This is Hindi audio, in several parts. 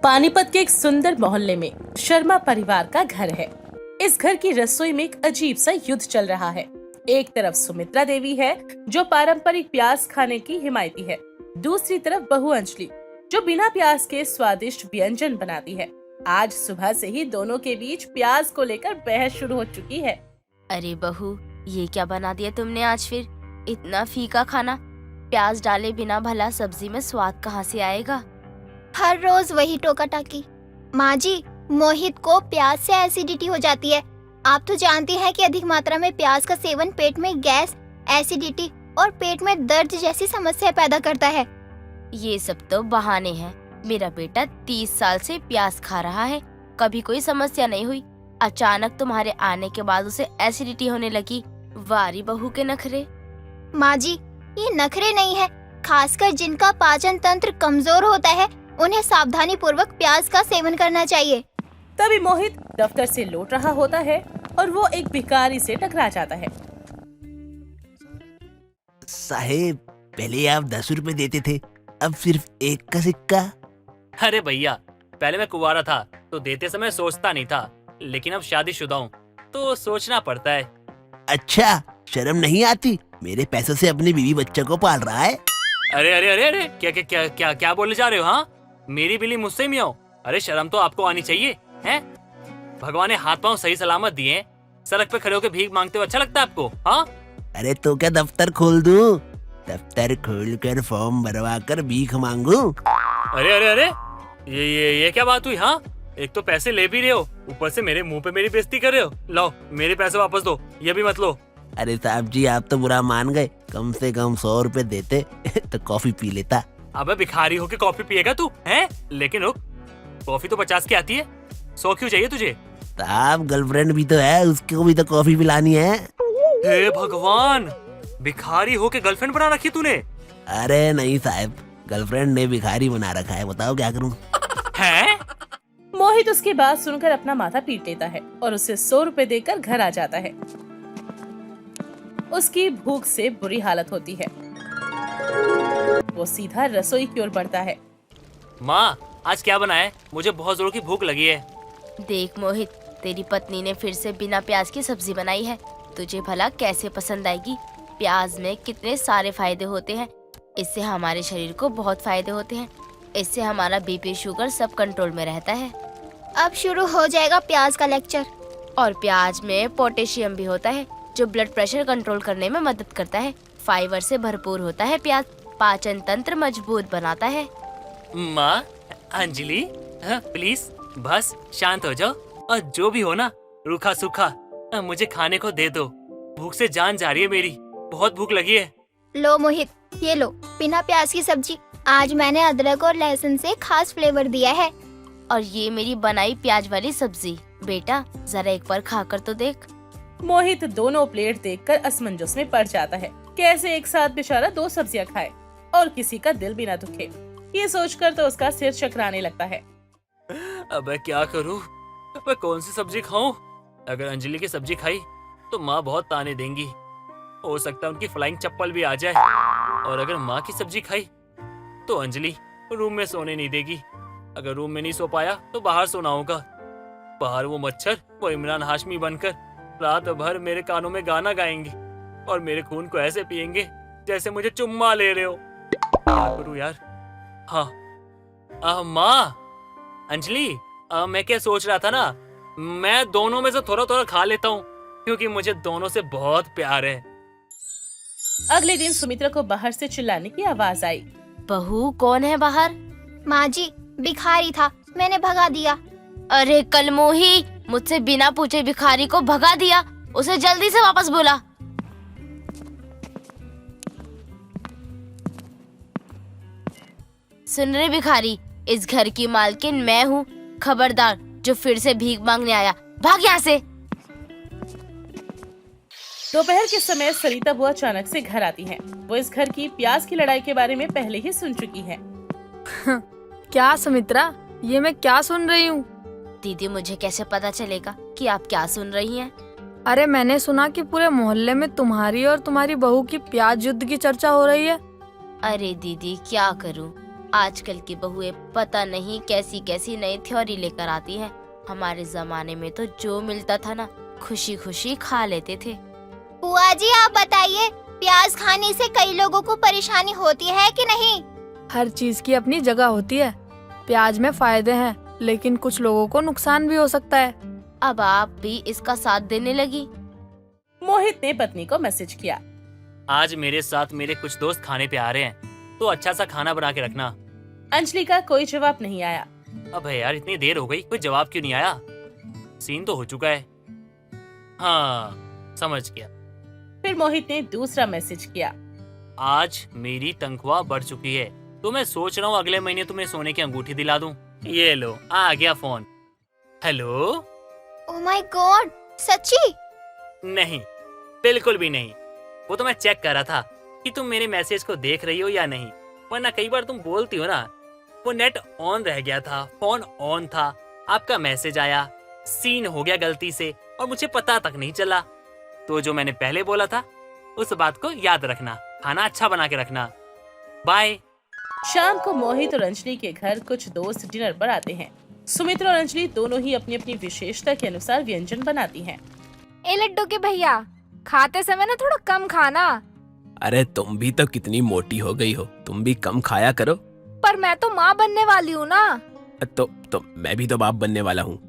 पानीपत के एक सुंदर मोहल्ले में शर्मा परिवार का घर है। इस घर की रसोई में एक अजीब सा युद्ध चल रहा है। एक तरफ सुमित्रा देवी है जो पारंपरिक प्याज खाने की हिमायती है। दूसरी तरफ बहू अंजलि जो बिना प्याज के स्वादिष्ट व्यंजन बनाती है। आज सुबह से ही दोनों के बीच प्याज को लेकर बहस शुरू हो चुकी है। अरे बहू, ये क्या बना दिया तुमने आज फिर? इतना फीका खाना, प्याज डाले बिना भला सब्जी में स्वाद कहाँ से आएगा? हर रोज वही टोका टाकी। माँ जी, मोहित को प्याज से एसिडिटी हो जाती है। आप तो जानती हैं कि अधिक मात्रा में प्याज का सेवन पेट में गैस, एसिडिटी और पेट में दर्द जैसी समस्या पैदा करता है। ये सब तो बहाने हैं। मेरा बेटा 30 साल से प्याज खा रहा है, कभी कोई समस्या नहीं हुई। अचानक तुम्हारे आने के बाद उसे एसिडिटी होने लगी। वारी बहू के नखरे। माँ जी, ये नखरे नहीं है। खासकर जिनका पाचन तंत्र कमजोर होता है, उन्हें सावधानी पूर्वक प्याज का सेवन करना चाहिए। तभी मोहित दफ्तर से लौट रहा होता है और वो एक भिखारी से टकरा जाता है। साहेब, पहले आप 10 रुपए देते थे, अब सिर्फ 1 का सिक्का। अरे भैया, पहले मैं कुंवारा था तो देते समय सोचता नहीं था, लेकिन अब शादीशुदा हूँ तो सोचना पड़ता है। अच्छा, शर्म नहीं आती? मेरे पैसों से अपनी बीवी बच्चों को पाल रहा है। अरे अरे अरे अरे, क्या क्या क्या क्या क्या बोले जा रहे हो? हाँ, मेरी बिल्ली मुझसे मियाओ। अरे शर्म तो आपको आनी चाहिए हैं? भगवान ने हाथ पांव सही सलामत दिए हैं। सड़क पे खड़े होकर भीख मांगते हुए अच्छा लगता है आपको? हाँ, अरे तो क्या दफ्तर खोल दूं? दफ्तर खोलकर फॉर्म भरवा कर भीख मांगू? अरे अरे अरे, ये क्या बात हुई? हाँ, एक तो पैसे ले भी रहे हो, ऊपर से मेरे मुंह पे मेरी बेइज्जती कर रहे हो। लो, मेरे पैसे वापस दो, ये भी मत लो। अरे साहब जी, आप तो बुरा मान गए। कम से कम 100 रुपए देते तो कॉफी पी लेता। अबे भिखारी होके कॉफी पिएगा तू? हैं? लेकिन रुक, कॉफी तो 50 की आती है, 100 क्यों चाहिए तुझे? साहब, गर्लफ्रेंड भी तो है, उसको भी तो कॉफी पिलानी है। हे भगवान, भिखारी होके गर्लफ्रेंड बना रखी तूने? अरे नहीं साहब, गर्लफ्रेंड ने भिखारी बना रखा है, बताओ क्या करूं? हैं? मोहित उसकी बात सुनकर अपना माथा पीट लेता है और उसे 100 रुपए देकर घर आ जाता है। उसकी भूख से बुरी हालत होती है। वो सीधा रसोई की ओर बढ़ता है। माँ, आज क्या बना है? मुझे बहुत जोर की भूख लगी है। देख मोहित, तेरी पत्नी ने फिर से बिना प्याज की सब्जी बनाई है। तुझे भला कैसे पसंद आएगी? प्याज में कितने सारे फायदे होते हैं। इससे हमारे शरीर को बहुत फायदे होते हैं। इससे हमारा बीपी, शुगर सब कंट्रोल में रहता है। अब शुरू हो जाएगा प्याज का लेक्चर। और प्याज में पोटेशियम भी होता है जो ब्लड प्रेशर कंट्रोल करने में मदद करता है। फाइबर से भरपूर होता है प्याज, पाचन तंत्र मजबूत बनाता है। माँ, अंजलि, हाँ, प्लीज बस शांत हो जाओ और जो भी हो ना, रूखा सूखा मुझे खाने को दे दो। भूख से जान जा रही है मेरी, बहुत भूख लगी है। लो मोहित, ये लो बिना प्याज की सब्जी। आज मैंने अदरक और लहसुन से खास फ्लेवर दिया है। और ये मेरी बनाई प्याज वाली सब्जी। बेटा, जरा एक बार खाकर तो देख। मोहित दोनों प्लेट देखकर असमंजस में पड़ जाता है। कैसे एक साथ बेचारा 2 सब्जियां खाए और किसी का दिल भी ना दुखे, ये सोचकर तो उसका सिर चकराने लगता है। अब क्या करूँ? मैं कौन सी सब्जी खाऊं? अगर अंजलि की सब्जी खाई तो माँ बहुत ताने देंगी। हो सकता है उनकी फ्लाइंग चप्पल भी आ जाए। और अगर माँ की सब्जी खाई तो अंजलि रूम में सोने नहीं देगी। अगर रूम में नहीं सो पाया तो बाहर सोना होगा। बाहर वो मच्छर, वो इमरान हाशमी बनकर रात भर मेरे कानों में गाना गाएंगे और मेरे खून को ऐसे पिएंगे जैसे मुझे चुम्मा ले रहे हो। क्या करूं यार? हाँ, माँ, अंजलि, मैं क्या सोच रहा था ना, मैं दोनों में से थोड़ा थोड़ा खा लेता हूँ क्योंकि मुझे दोनों से बहुत प्यार है। अगले दिन सुमित्रा को बाहर से चिल्लाने की आवाज आई। बहू, कौन है बाहर? माँ जी, भिखारी था, मैंने भगा दिया। अरे कलमोही, मुझसे बिना पूछे भिखारी को भगा दिया। उसे जल्दी से वापस बुला। सुन रहे भिखारी, इस घर की मालकिन मैं हूँ। खबरदार, जो फिर से भीख मांगने आया, भाग यहाँ से। दोपहर के समय सरिता बुआ अचानक से घर आती हैं। वो इस घर की प्याज की लड़ाई के बारे में पहले ही सुन चुकी हैं। क्या सुमित्रा, ये मैं क्या सुन रही हूँ? दीदी, मुझे कैसे पता चलेगा कि आप क्या सुन रही हैं? अरे मैंने सुना कि पूरे मोहल्ले में तुम्हारी और तुम्हारी बहू की प्याज युद्ध की चर्चा हो रही है। अरे दीदी, क्या करूं, आजकल की बहुएं पता नहीं कैसी कैसी नई थ्योरी लेकर आती हैं। हमारे जमाने में तो जो मिलता था ना, खुशी खुशी खा लेते थे। बुआ जी आप बताइए, प्याज खाने से कई लोगों को परेशानी होती है कि नहीं? हर चीज की अपनी जगह होती है। प्याज में फायदे हैं, लेकिन कुछ लोगों को नुकसान भी हो सकता है। अब आप भी इसका साथ देने लगी। मोहित ने पत्नी को मैसेज किया। आज मेरे साथ मेरे कुछ दोस्त खाने पे आ रहे हैं, तो अच्छा सा खाना बना के रखना। अंजलि का कोई जवाब नहीं आया। अबे यार, इतनी देर हो गई, कोई जवाब क्यों नहीं आया? सीन तो हो चुका है। हाँ, समझ गया। फिर मोहित ने दूसरा मैसेज किया। आज मेरी तनख्वाह बढ़ चुकी है, तो मैं सोच रहा हूँ अगले महीने तुम्हें सोने की अंगूठी दिला दूं। ये लो, आ गया phone. Hello? Oh my God, सच्ची? नहीं, बिल्कुल भी नहीं। वो तो मैं चेक कर रहा था कि तुम मेरे मैसेज को देख रही हो या नहीं, वरना कई बार तुम बोलती हो ना। वो नेट ऑन रह गया था, फोन ऑन था, आपका मैसेज आया, सीन हो गया गलती से और मुझे पता तक नहीं चला। तो जो मैंने पहले बोला था उस बात को याद रखना, खाना अच्छा बना के रखना। बाय। शाम को मोहित और अंजलि के घर कुछ दोस्त डिनर पर आते हैं। सुमित्रा और अंजलि दोनों ही अपनी अपनी विशेषता के अनुसार व्यंजन बनाती हैं। ए लड्डू के भैया, खाते समय ना थोड़ा कम खाना। अरे तुम भी तो कितनी मोटी हो गई हो, तुम भी कम खाया करो। पर मैं तो माँ बनने वाली हूँ ना। तो मैं भी तो बाप बनने वाला हूँ।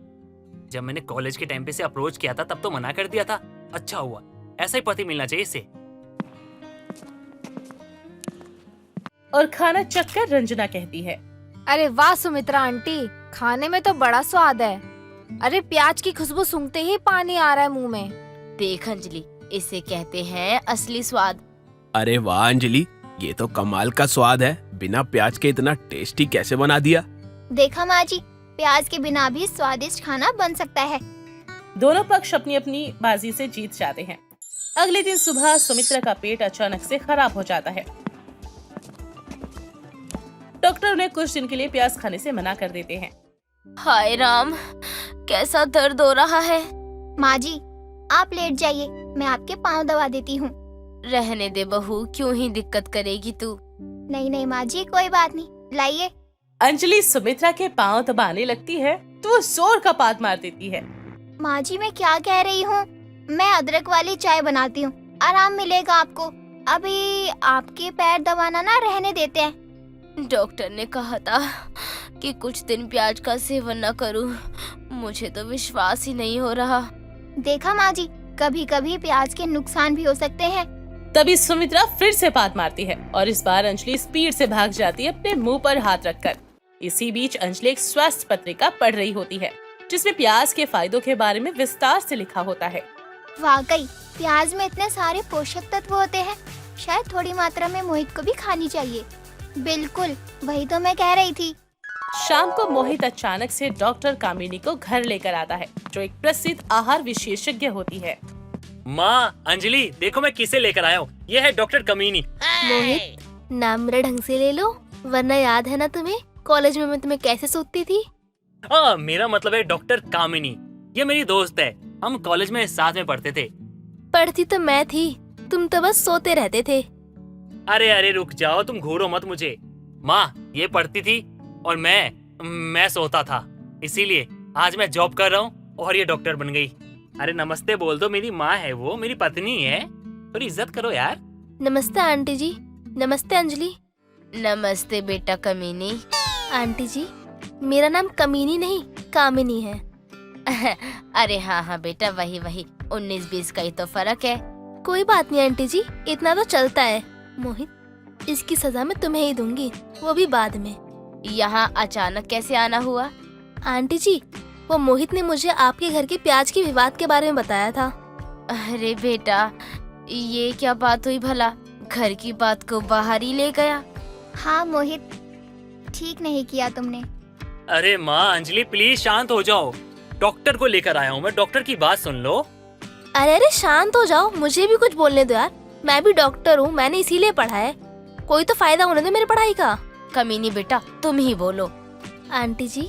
जब मैंने कॉलेज के टाइम पे से अप्रोच किया था तब तो मना कर दिया था। अच्छा हुआ, ऐसा ही पति मिलना चाहिए इसे। और खाना चखकर रंजना कहती है। अरे वाह सुमित्रा आंटी, खाने में तो बड़ा स्वाद है। अरे प्याज की खुशबू सूंघते ही पानी आ रहा है मुंह में। देख अंजलि, इसे कहते हैं असली स्वाद। अरे वाह अंजलि, ये तो कमाल का स्वाद है। बिना प्याज के इतना टेस्टी कैसे बना दिया? देखा माँ जी, प्याज के बिना भी स्वादिष्ट खाना बन सकता है। दोनों पक्ष अपनी अपनी बाजी से जीत जाते हैं। अगले दिन सुबह सुमित्रा का पेट अचानक से खराब हो जाता है। डॉक्टर उन्हें कुछ दिन के लिए प्याज खाने से मना कर देते हैं। हाय राम, कैसा दर्द हो रहा है। माँ जी आप लेट जाइए, मैं आपके पाँव दबा देती हूँ। रहने दे बहू, क्यों ही दिक्कत करेगी तू। नहीं नहीं माँ जी, कोई बात नहीं, लाइए। अंजलि सुमित्रा के पांव दबाने लगती है तो वो जोर का पाद मार देती है। माँ जी मैं क्या कह रही हूँ, मैं अदरक वाली चाय बनाती हूँ, आराम मिलेगा आपको। अभी आपके पैर दबाना ना रहने देते हैं। डॉक्टर ने कहा था कि कुछ दिन प्याज का सेवन न करूं। मुझे तो विश्वास ही नहीं हो रहा। देखा माँ जी, कभी कभी प्याज के नुकसान भी हो सकते हैं। तभी सुमित्रा फिर से पाद मारती है और इस बार अंजलि स्पीड से भाग जाती है अपने मुंह पर हाथ रखकर। इसी बीच अंजलि एक स्वास्थ्य पत्रिका पढ़ रही होती है जिसमें प्याज के फायदों के बारे में विस्तार से लिखा होता है। वाकई प्याज में इतने सारे पोषक तत्व होते हैं, शायद थोड़ी मात्रा में मोहित को भी खानी चाहिए। बिल्कुल, वही तो मैं कह रही थी। शाम को मोहित अचानक से डॉक्टर कामिनी को घर लेकर आता है, जो एक प्रसिद्ध आहार विशेषज्ञ होती है। माँ अंजलि, देखो मैं किसे लेकर आया हूँ। ये है डॉक्टर कमीनी। मोहित, नाम मेरा ढंग से ले लो, वरना याद है ना तुम्हें कॉलेज में मैं तुम्हें कैसे सोचती थी। मेरा मतलब है डॉक्टर कामिनी। ये मेरी दोस्त है, हम कॉलेज में साथ में पढ़ते थे। पढ़ती तो मैं थी, तुम तो बस सोते रहते थे। अरे अरे रुक जाओ, तुम घूरो मत मुझे। माँ ये पढ़ती थी और मैं सोता था, इसीलिए आज मैं जॉब कर रहा हूँ और ये डॉक्टर बन गई। अरे नमस्ते बोल दो, मेरी माँ है वो, मेरी पत्नी है, थोड़ी इज्जत करो यार। नमस्ते आंटी जी। नमस्ते अंजलि। नमस्ते बेटा कमीनी। आंटी जी, मेरा नाम कमीनी नहीं कामिनी है। अरे हाँ बेटा, वही 19-20 का ही तो फर्क है। कोई बात नहीं आंटी जी, इतना तो चलता है। मोहित, इसकी सजा मैं तुम्हें ही दूंगी, वो भी बाद में। यहाँ अचानक कैसे आना हुआ? आंटी जी, वो मोहित ने मुझे आपके घर के प्याज के विवाद के बारे में बताया था। अरे बेटा, ये क्या बात हुई भला? घर की बात को बाहर ही ले गया। हाँ मोहित, ठीक नहीं किया तुमने। अरे माँ अंजलि प्लीज शांत हो जाओ, डॉक्टर को लेकर आया हूँ मैं, डॉक्टर की बात सुन लो। अरे शांत हो जाओ, मुझे भी कुछ बोलने दो यार। मैं भी डॉक्टर हूँ, मैंने इसीलिए पढ़ा है, कोई तो फायदा होने दो मेरी पढ़ाई का। कमीनी बेटा, तुम ही बोलो। आंटी जी,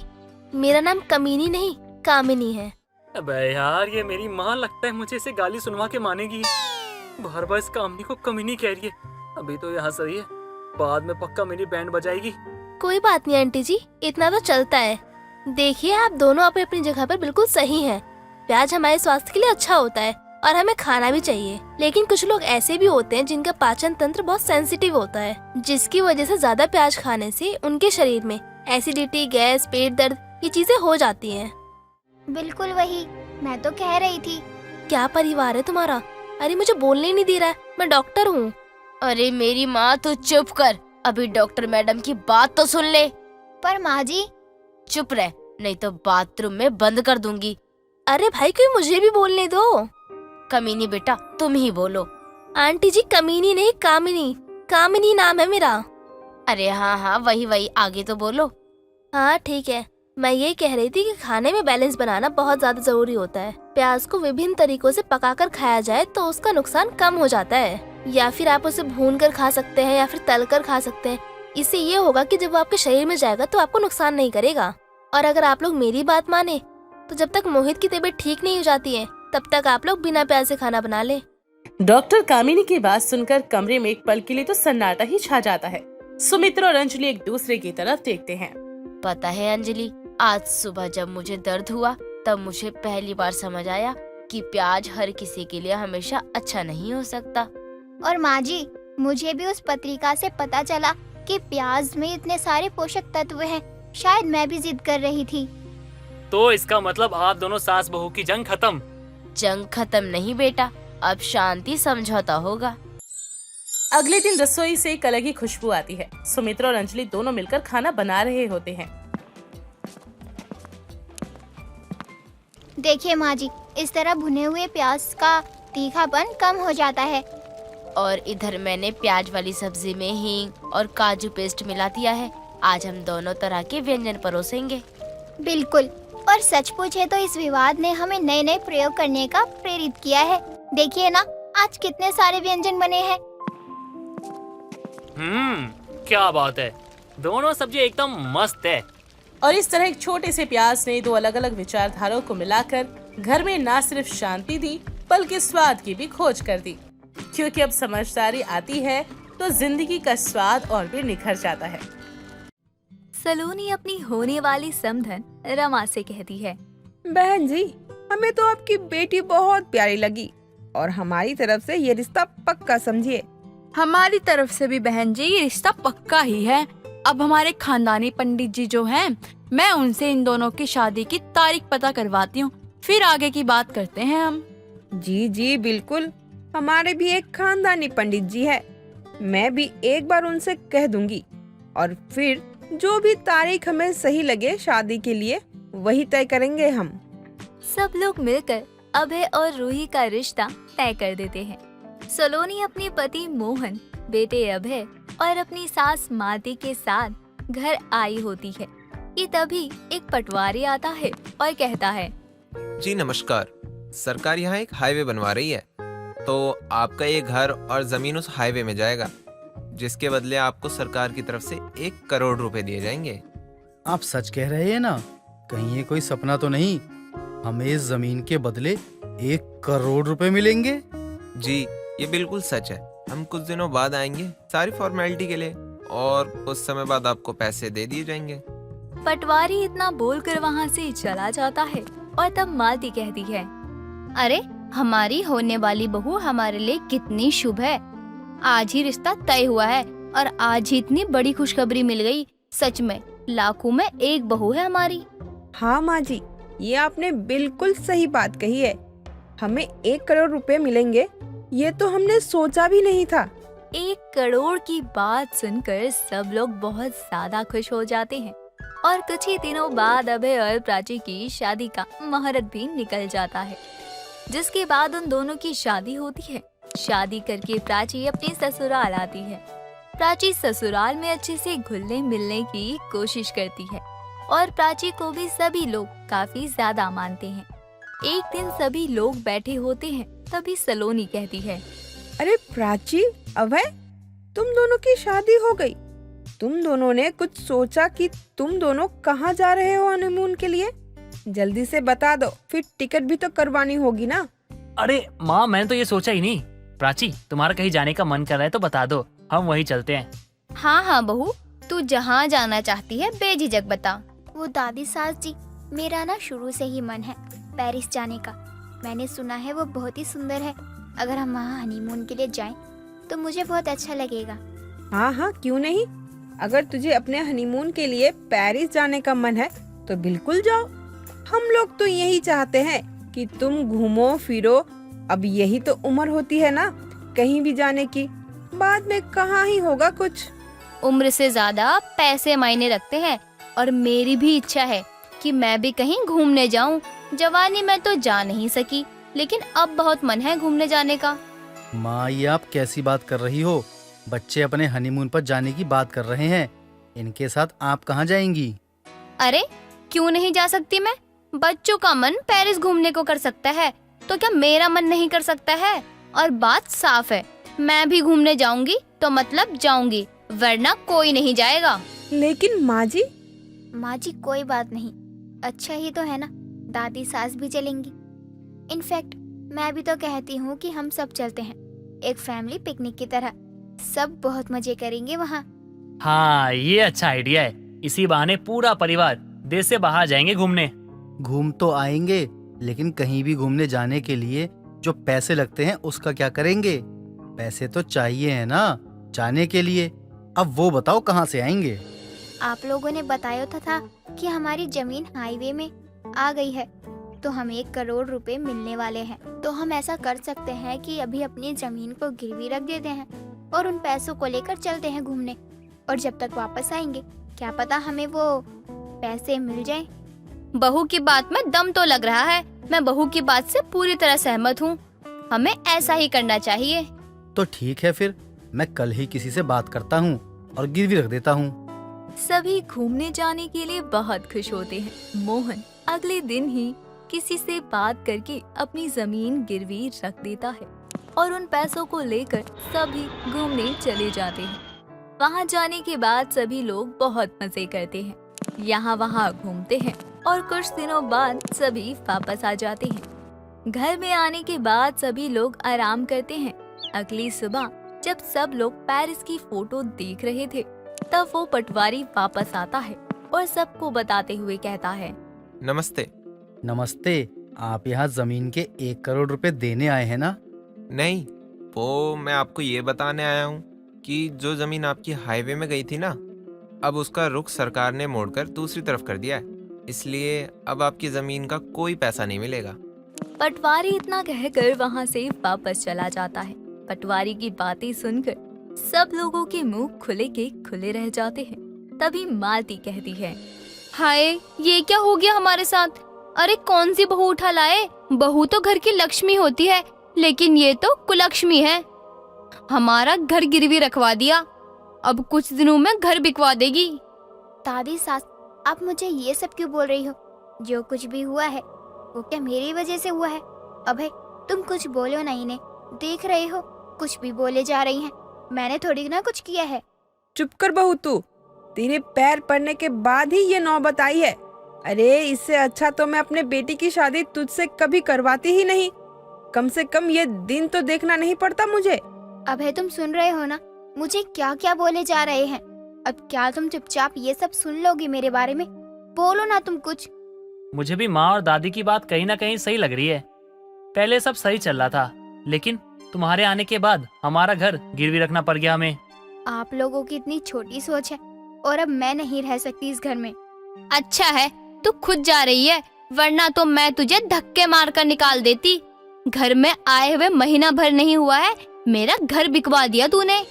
मेरा नाम कमीनी नहीं कामिनी है। अबे यार, ये मेरी माँ लगता है मुझे इसे गाली सुनवा के मानेगी। बार बार इस कामनी को कमीनी कह रही है। अभी तो यहाँ सही है, बाद में पक्का मेरी बैंड बजाएगी। कोई बात नहीं आंटी जी, इतना तो चलता है। देखिए आप दोनों अपनी अपनी जगह पर बिल्कुल सही हैं। प्याज हमारे स्वास्थ्य के लिए अच्छा होता है और हमें खाना भी चाहिए, लेकिन कुछ लोग ऐसे भी होते हैं जिनका पाचन तंत्र बहुत सेंसिटिव होता है, जिसकी वजह से ज्यादा प्याज खाने से उनके शरीर में एसिडिटी, गैस, पेट दर्द ये चीजें हो जाती हैं। बिल्कुल वही मैं तो कह रही थी। क्या परिवार है तुम्हारा? अरे मुझे बोलने ही नहीं दे रहा है, मैं डॉक्टर हूँ। अरे मेरी माँ, तो चुप कर, अभी डॉक्टर मैडम की बात तो सुन ले। पर माँ जी। चुप रह, नहीं तो बाथरूम में बंद कर दूंगी। अरे भाई कोई मुझे भी बोलने दो। कमीनी बेटा तुम ही बोलो। आंटी जी कमीनी नहीं, कामिनी, कामिनी नाम है मेरा। अरे हाँ हाँ वही वही, आगे तो बोलो। हाँ ठीक है, मैं ये कह रही थी कि खाने में बैलेंस बनाना बहुत ज्यादा जरूरी होता है। प्याज को विभिन्न तरीकों से पकाकर खाया जाए तो उसका नुकसान कम हो जाता है, या फिर आप उसे भून कर खा सकते हैं या फिर तल कर खा सकते हैं। इससे ये होगा कि जब वो आपके शरीर में जाएगा तो आपको नुकसान नहीं करेगा। और अगर आप लोग मेरी बात माने तो जब तक मोहित की तबीयत ठीक नहीं हो जाती है तब तक आप लोग बिना प्याज से खाना बना ले। डॉक्टर कामिनी की बात सुनकर कमरे में एक पल के लिए तो सन्नाटा ही छा जाता है। सुमित्रा और अंजलि एक दूसरे की तरफ देखते हैं। पता है अंजलि, आज सुबह जब मुझे दर्द हुआ तब मुझे पहली बार समझ आया कि प्याज हर किसी के लिए हमेशा अच्छा नहीं हो सकता। और माँ जी, मुझे भी उस पत्रिका से पता चला कि प्याज में इतने सारे पोषक तत्व हैं। शायद मैं भी जिद कर रही थी। तो इसका मतलब आप दोनों सास बहू की जंग खत्म? जंग खत्म नहीं बेटा, अब शांति समझौता होगा। अगले दिन रसोई से एक अलग ही खुशबू आती है। सुमित्रा और अंजलि दोनों मिलकर खाना बना रहे होते हैं। देखिए माँ जी, इस तरह भुने हुए प्याज का तीखापन कम हो जाता है। और इधर मैंने प्याज वाली सब्जी में हींग और काजू पेस्ट मिला दिया है। आज हम दोनों तरह के व्यंजन परोसेंगे। बिल्कुल, और सच पूछे तो इस विवाद ने हमें नए नए प्रयोग करने का प्रेरित किया है। देखिए ना, आज कितने सारे व्यंजन बने हैं। क्या बात है, दोनों सब्जी एकदम मस्त है। और इस तरह एक छोटे से प्याज ने दो अलग अलग विचारधाराओं को मिलाकर घर में न सिर्फ शांति दी बल्कि स्वाद की भी खोज कर दी। क्योंकि अब समझदारी आती है तो जिंदगी का स्वाद और भी निखर जाता है। सलोनी अपनी होने वाली समधन रमा से कहती है, बहन जी, हमें तो आपकी बेटी बहुत प्यारी लगी और हमारी तरफ से ये रिश्ता पक्का समझिए। हमारी तरफ से भी बहन जी ये रिश्ता पक्का ही है। अब हमारे खानदानी पंडित जी जो हैं, मैं उनसे इन दोनों की शादी की तारीख पता करवाती हूँ, फिर आगे की बात करते हैं हम। जी जी बिल्कुल, हमारे भी एक खानदानी पंडित जी है। मैं भी एक बार उनसे कह दूंगी और फिर जो भी तारीख हमें सही लगे शादी के लिए वही तय करेंगे हम। सब लोग मिलकर अभय और रूही का रिश्ता तय कर देते हैं। सलोनी अपने पति मोहन, बेटे अभय और अपनी सास मालती के साथ घर आई होती है कि तभी एक पटवारी आता है और कहता है, जी नमस्कार, सरकार यहाँ एक हाईवे बनवा रही है, तो आपका ये घर और जमीन उस हाईवे में जाएगा, जिसके बदले आपको सरकार की तरफ से 1 करोड़ रुपए दिए जाएंगे। आप सच कह रहे हैं ना? कहीं ये कोई सपना तो नहीं? हमें इस जमीन के बदले 1 करोड़ रुपए मिलेंगे? जी ये बिल्कुल सच है। हम कुछ दिनों बाद आएंगे सारी फॉर्मेलिटी के लिए और उस समय बाद आपको पैसे दे दिए जाएंगे। पटवारी इतना बोलकर वहाँ से चला जाता है और तब मालती कहती है, अरे हमारी होने वाली बहू हमारे लिए कितनी शुभ है। आज ही रिश्ता तय हुआ है और आज ही इतनी बड़ी खुशखबरी मिल गई। सच में लाखों में एक बहू है हमारी। हाँ माँ जी, ये आपने बिल्कुल सही बात कही है। हमें 1 करोड़ रुपए मिलेंगे, ये तो हमने सोचा भी नहीं था। 1 करोड़ की बात सुनकर सब लोग बहुत ज्यादा खुश हो जाते हैं और कुछ ही दिनों बाद अभय और प्राची की शादी का मुहूर्त भी निकल जाता है, जिसके बाद उन दोनों की शादी होती है। शादी करके प्राची अपने ससुराल आती है। प्राची ससुराल में अच्छे से घुलने मिलने की कोशिश करती है और प्राची को भी सभी लोग काफी ज्यादा मानते हैं। एक दिन सभी लोग बैठे होते हैं, तभी सलोनी कहती है, अरे प्राची, अभय, तुम दोनों की शादी हो गई। तुम दोनों ने कुछ सोचा कि तुम दोनों कहाँ जा रहे हो हनीमून के लिए? जल्दी से बता दो, फिर टिकट भी तो करवानी होगी ना। अरे माँ, मैंने तो ये सोचा ही नहीं। प्राची, तुम्हारा कहीं जाने का मन कर रहा है तो बता दो, हम वहीं चलते हैं। हाँ हाँ बहू, तू जहाँ जाना चाहती है बेझिझक बता। वो दादी सास जी, मेरा ना शुरू से ही मन है पेरिस जाने का। मैंने सुना है वो बहुत ही सुंदर है। अगर हम वहाँ हनीमून के लिए जाएं तो मुझे बहुत अच्छा लगेगा। हाँ हाँ, क्यों नहीं। अगर तुझे अपने हनीमून के लिए पेरिस जाने का मन है तो बिल्कुल जाओ। हम लोग तो यही चाहते हैं कि तुम घूमो फिरो। अब यही तो उम्र होती है ना कहीं भी जाने की। बाद में कहाँ ही होगा कुछ। उम्र से ज्यादा पैसे मायने रखते हैं और मेरी भी इच्छा है कि मैं भी कहीं घूमने जाऊं। जवानी में तो जा नहीं सकी, लेकिन अब बहुत मन है घूमने जाने का। माँ, ये आप कैसी बात कर रही हो? बच्चे अपने हनीमून पर जाने की बात कर रहे हैं, इनके साथ आप कहाँ जाएंगी? अरे क्यों नहीं जा सकती मैं? बच्चों का मन पेरिस घूमने को कर सकता है, तो क्या मेरा मन नहीं कर सकता है? और बात साफ है, मैं भी घूमने जाऊंगी तो मतलब जाऊंगी, वरना कोई नहीं जाएगा। लेकिन माँ जी। माँ जी कोई बात नहीं, अच्छा ही तो है ना, दादी सास भी चलेंगी। इनफैक्ट मैं भी तो कहती हूँ कि हम सब चलते हैं, एक फैमिली पिकनिक की तरह। सब बहुत मजे करेंगे वहाँ। हाँ, ये अच्छा आइडिया है। इसी बहाने पूरा परिवार देश से बाहर जाएंगे घूमने। घूम तो आएंगे, लेकिन कहीं भी घूमने जाने के लिए जो पैसे लगते हैं उसका क्या करेंगे? पैसे तो चाहिए है ना जाने के लिए। अब वो बताओ कहाँ से आएंगे? आप लोगों ने बताया था कि हमारी जमीन हाईवे में आ गई है, तो हमें 1 करोड़ रुपए मिलने वाले हैं। तो हम ऐसा कर सकते हैं कि अभी अपनी जमीन को गिरवी रख देते हैं और उन पैसों को लेकर चलते हैं घूमने। और जब तक वापस आएंगे, क्या पता हमें वो पैसे मिल जाएं। बहू की बात में दम तो लग रहा है। मैं बहू की बात से पूरी तरह सहमत हूँ। हमें ऐसा ही करना चाहिए। तो ठीक है, फिर मैं कल ही किसी से बात करता हूँ और गिरवी रख देता हूँ। सभी घूमने जाने के लिए बहुत खुश होते हैं। मोहन अगले दिन ही किसी से बात करके अपनी जमीन गिरवी रख देता है और उन पैसों को लेकर सभी घूमने चले जाते हैं। वहाँ जाने के बाद सभी लोग बहुत मजे करते हैं, यहाँ वहाँ घूमते हैं और कुछ दिनों बाद सभी वापस आ जाते हैं। घर में आने के बाद सभी लोग आराम करते हैं। अगली सुबह जब सब लोग पेरिस की फोटो देख रहे थे, तब वो पटवारी वापस आता है और सबको बताते हुए कहता है, नमस्ते। नमस्ते, आप यहाँ जमीन के 1 करोड़ रुपए देने आए हैं ना? नहीं, वो मैं आपको ये बताने आया हूँ कि जो जमीन आपकी हाईवे में गई थी ना, अब उसका रुख सरकार ने मोड़कर दूसरी तरफ कर दिया है। इसलिए अब आपकी जमीन का कोई पैसा नहीं मिलेगा। पटवारी इतना कहकर वहाँ से वापस चला जाता है। पटवारी की बातें सुनकर सब लोगों के मुंह खुले के खुले रह जाते हैं। तभी मालती कहती है, हाय, ये क्या हो गया हमारे साथ? अरे कौन सी बहू उठा लाए? बहू तो घर की लक्ष्मी होती है, लेकिन ये तो कुलक्ष्मी है। हमारा घर गिरवी रखवा दिया, अब कुछ दिनों में घर बिकवा देगी। दादी सास, आप मुझे ये सब क्यों बोल रही हो? जो कुछ भी हुआ है वो क्या मेरी वजह से हुआ है? अभय, तुम कुछ बोलो ना इन्हें। देख रहे हो कुछ भी बोले जा रही हैं। मैंने थोड़ी ना कुछ किया है। चुप कर बहू तू। तेरे पैर पड़ने के बाद ही ये नौबत आई है। अरे इससे अच्छा तो मैं अपने बेटी की शादी तुझसे कभी करवाती ही नहीं। कम से कम ये दिन तो देखना नहीं पड़ता मुझे। अभय, तुम सुन रहे हो ना मुझे क्या क्या बोले जा रहे हैं? अब क्या तुम चुपचाप ये सब सुन लोगी मेरे बारे में? बोलो ना तुम कुछ। मुझे भी माँ और दादी की बात कहीं ना कहीं सही लग रही है। पहले सब सही चल रहा था, लेकिन तुम्हारे आने के बाद हमारा घर गिरवी रखना पड़ गया हमें। आप लोगों की इतनी छोटी सोच है और अब मैं नहीं रह सकती इस घर में। अच्छा है तू खुद जा रही है, वरना तो मैं तुझे धक्के मारकर निकाल देती। घर में आए हुए महीना भर नहीं हुआ है, मेरा घर बिकवा दिया तूने।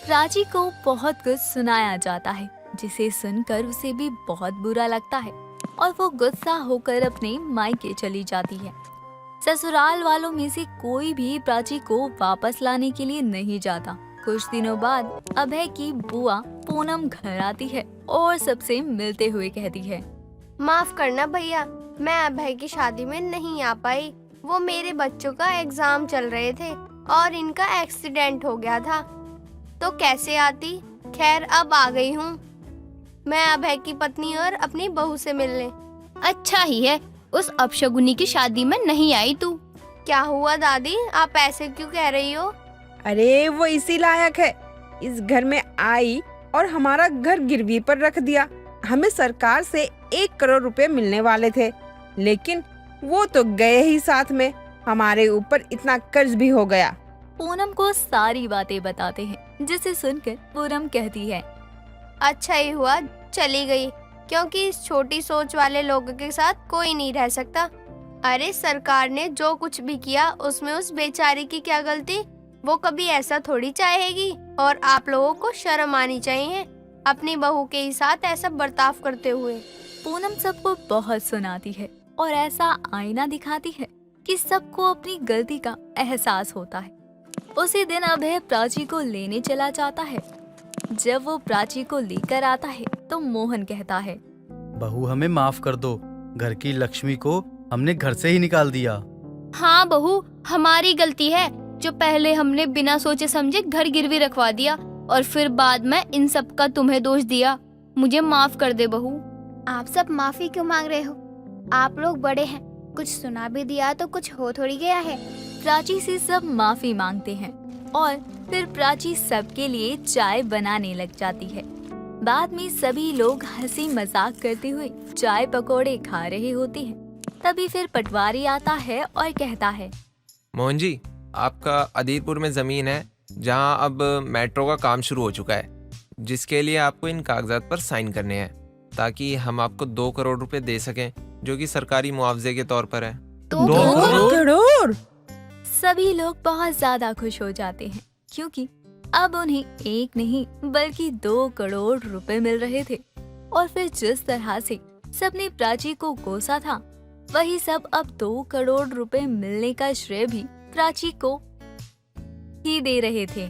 प्राची को बहुत कुछ सुनाया जाता है, जिसे सुनकर उसे भी बहुत बुरा लगता है और वो गुस्सा होकर अपने मायके चली जाती है। ससुराल वालों में से कोई भी प्राची को वापस लाने के लिए नहीं जाता। कुछ दिनों बाद अभय की बुआ पूनम घर आती है और सबसे मिलते हुए कहती है, माफ करना भैया, मैं अभय की शादी में नहीं आ पाई। वो मेरे बच्चों का एग्जाम चल रहे थे और इनका एक्सीडेंट हो गया था, तो कैसे आती। खैर अब आ गई हूँ मैं अभय की पत्नी और अपनी बहू से मिलने। अच्छा ही है, उस अपशगुनी की शादी में नहीं आई तू। क्या हुआ दादी, आप ऐसे क्यों कह रही हो? अरे वो इसी लायक है। इस घर में आई और हमारा घर गिरवी पर रख दिया। हमें सरकार से 1 करोड़ रुपए मिलने वाले थे, लेकिन वो तो गए ही साथ में। हमारे ऊपर इतना कर्ज भी हो गया। पूनम को सारी बातें बताते हैं, जिसे सुनकर पूनम कहती है, अच्छा ही हुआ चली गई, क्योंकि इस छोटी सोच वाले लोगों के साथ कोई नहीं रह सकता। अरे सरकार ने जो कुछ भी किया उसमें उस बेचारी की क्या गलती? वो कभी ऐसा थोड़ी चाहेगी। और आप लोगों को शर्म आनी चाहिए अपनी बहू के ही साथ ऐसा बर्ताव करते हुए। पूनम सबको बहुत सुनाती है और ऐसा आईना दिखाती है कि सबको अपनी गलती का एहसास होता है। उसी दिन अभय प्राची को लेने चला जाता है। जब वो प्राची को लेकर आता है तो मोहन कहता है, बहू हमें माफ कर दो, घर की लक्ष्मी को हमने घर से ही निकाल दिया। हाँ बहू, हमारी गलती है जो पहले हमने बिना सोचे समझे घर गिरवी रखवा दिया और फिर बाद में इन सब का तुम्हें दोष दिया। मुझे माफ कर दे बहू। आप सब माफी क्यों मांग रहे हो? आप लोग बड़े हैं, कुछ सुना भी दिया तो कुछ हो थोड़ी गया है। प्राची से सब माफी मांगते हैं और फिर प्राची सबके लिए चाय बनाने लग जाती है। बाद में सभी लोग हंसी मजाक करते हुए चाय पकौड़े खा रहे होते हैं। तभी फिर पटवारी आता है और कहता है, मोहन जी, आपका अदीरपुर में ज़मीन है जहां अब मेट्रो का काम शुरू हो चुका है, जिसके लिए आपको इन कागजात पर साइन करने हैं ताकि हम आपको 2 करोड़ रुपए दे सकें, जो कि सरकारी मुआवजे के तौर पर है। 2 करोड़? सभी लोग बहुत ज्यादा खुश हो जाते हैं क्योंकि अब उन्हें 1 नहीं बल्कि 2 करोड़ रुपए मिल रहे थे। और फिर जिस तरह से सबने प्राची को कोसा था, वही सब अब 2 करोड़ रुपए मिलने का श्रेय भी प्राची को ही दे रहे थे।